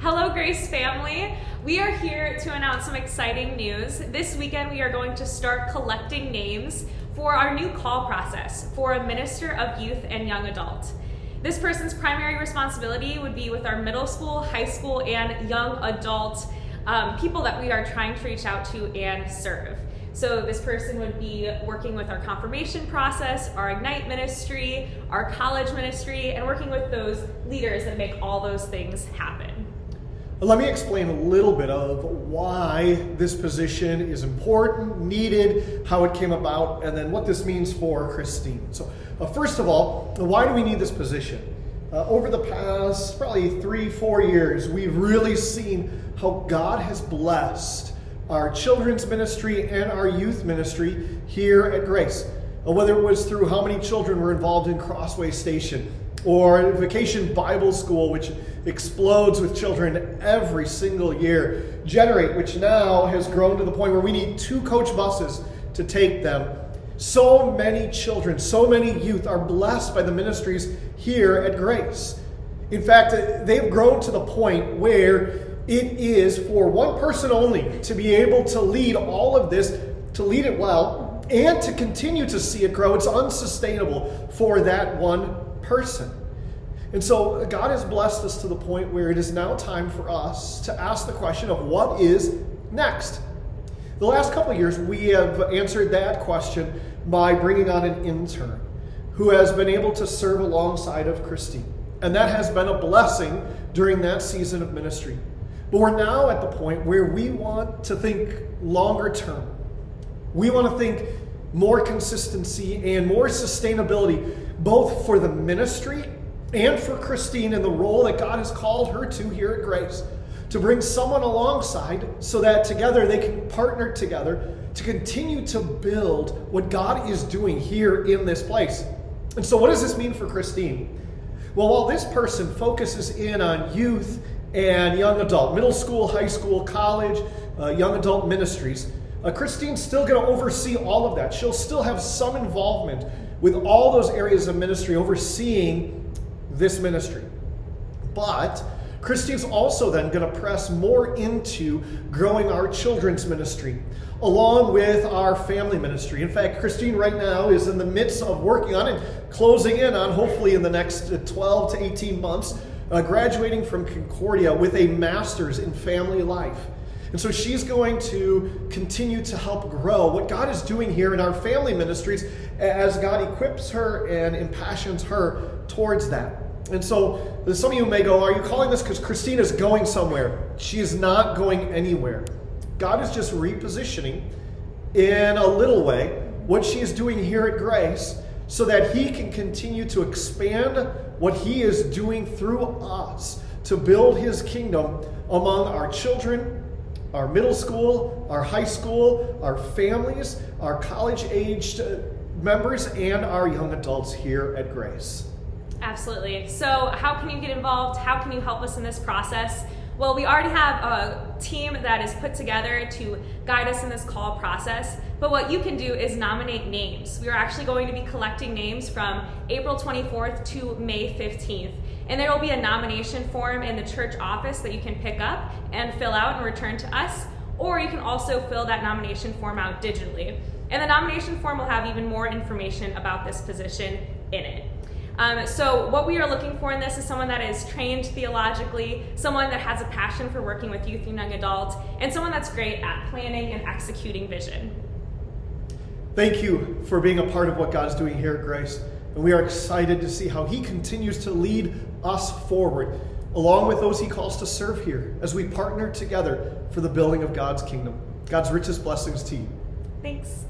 Hello, Grace family. We are here to announce some exciting news. This weekend, we are going to start collecting names for our new call process for a minister of youth and young adult. This person's primary responsibility would be with our middle school, high school, and young adult people that we are trying to reach out to and serve. So this person would be working with our confirmation process, our Ignite ministry, our college ministry, and working with those leaders that make all those things happen. Let me explain a little bit of why this position is important, needed, how it came about, and then what this means for Christine. So first of all, why do we need this position? Over the past probably 3-4 years, we've really seen how God has blessed our children's ministry and our youth ministry here at Grace. Whether it was through how many children were involved in Crossway Station, or Vacation Bible School, which explodes with children every single year. Generate, which now has grown to the point where we need 2 coach buses to take them. So many children, so many youth are blessed by the ministries here at Grace. In fact, they've grown to the point where it is for one person only to be able to lead all of this, to lead it well, and to continue to see it grow. It's unsustainable for that one person. And so God has blessed us to the point where it is now time for us to ask the question of what is next. The last couple of years, we have answered that question by bringing on an intern who has been able to serve alongside of Christine. And that has been a blessing during that season of ministry. But we're now at the point where we want to think longer term. We want to think more consistency and more sustainability, both for the ministry and for Christine in the role that God has called her to here at Grace, to bring someone alongside so that together they can partner together to continue to build what God is doing here in this place. And so what does this mean for Christine? Well, while this person focuses in on youth and young adult, middle school, high school, college, young adult ministries, Christine's still going to oversee all of that. She'll still have some involvement with all those areas of ministry, overseeing this ministry. But Christine's also then going to press more into growing our children's ministry, along with our family ministry. In fact, Christine right now is in the midst of working on and closing in on, hopefully in the next 12 to 18 months, graduating from Concordia with a master's in family life. And so she's going to continue to help grow what God is doing here in our family ministries as God equips her and impassions her towards that. And so some of you may go, are you calling this because Christine is going somewhere? She is not going anywhere. God is just repositioning in a little way what she is doing here at Grace so that he can continue to expand what he is doing through us to build his kingdom among our children, our middle school, our high school, our families, our college-aged members, and our young adults here at Grace. Absolutely. So how can you get involved? How can you help us in this process? Well, we already have a team that is put together to guide us in this call process, but what you can do is nominate names. We are actually going to be collecting names from April 24th to May 15th, and there will be a nomination form in the church office that you can pick up and fill out and return to us, or you can also fill that nomination form out digitally. And the nomination form will have even more information about this position in it. So what we are looking for in this is someone that is trained theologically, someone that has a passion for working with youth and young adults, and someone that's great at planning and executing vision. Thank you for being a part of what God is doing here at Grace. And we are excited to see how he continues to lead us forward, along with those he calls to serve here, as we partner together for the building of God's kingdom. God's richest blessings to you. Thanks.